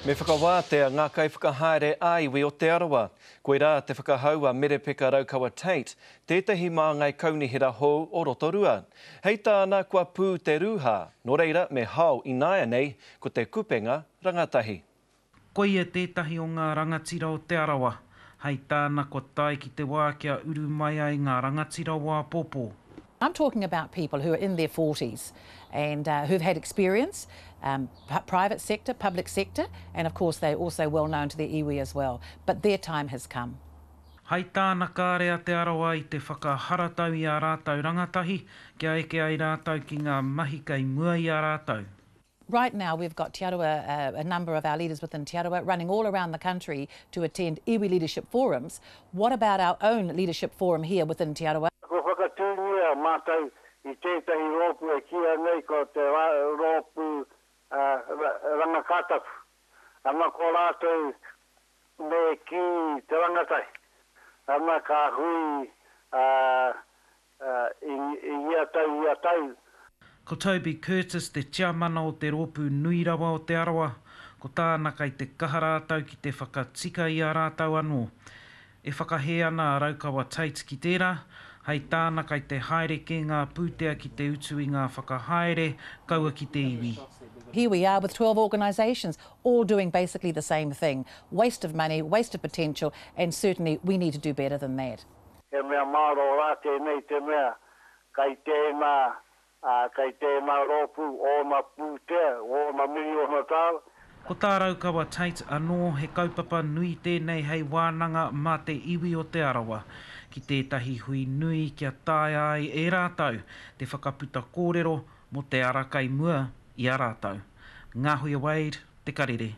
Me whakawātea ngā kai whakahaere aiwi o te arawa. Koe rā te whakahaua Merepeka Raukawa Tate, tētahi mā ngai kaunihira hou o Rotorua. Hei tāna kua pū te rūha, nō reira me hao I nāia nei ko te kupenga rangatahi. Koe e tētahi o ngā rangatira o te arawa. Hei tāna ko tai ki te wā kia uru mai ai ngā rangatira wā popo. I'm talking about people who are in their 40s and who've had experience, private sector, public sector, and of course they're also well known to their iwi as well. But their time has come. Hei tāna kārea te arawa I te whakaharatau I a rātau rangatahi, kia eke ai rātau ki ngā mahi kei mua I a rātau. Right now we've got Te Arawa, a number of our leaders within Te Arawa running all around the country to attend iwi leadership forums. What about our own leadership forum here within Te Arawa? Ko whakatūngia mātou I tētahi rōpu e kia nei ko te rōpu rangakatapu. Ama ko rātou me ki te rangatai. Ama ka hui I atau. Ko Toby Curtis, te tiamana o te rōpu nui rawa o te arawa, ko tāna kai te kaha rātau ki te whakatika I a rātau anō. E whakahe ana a Raukawa Tate ki tērā, hei tāna kai te haere ki ngā pūtea ki te utu I ngā whakahaere, kaua ki te iwi. Here we are with 12 organisations, all doing basically the same thing. Waste of money, waste of potential, and certainly we need to do better than that. He mea māro rāte nei te mea, kai tēnā rōpu o na pūtea, o na miri o na tāu. Ko tā Raukawa Tate anō he kaupapa nui tēnei hei wānanga mā te iwi o te arawa. Ki tētahi hui nui kia tāi ai e rātau, te whakaputa kōrero mo te ara kai mua I a rātau. Ngā hui a Wade, te karere.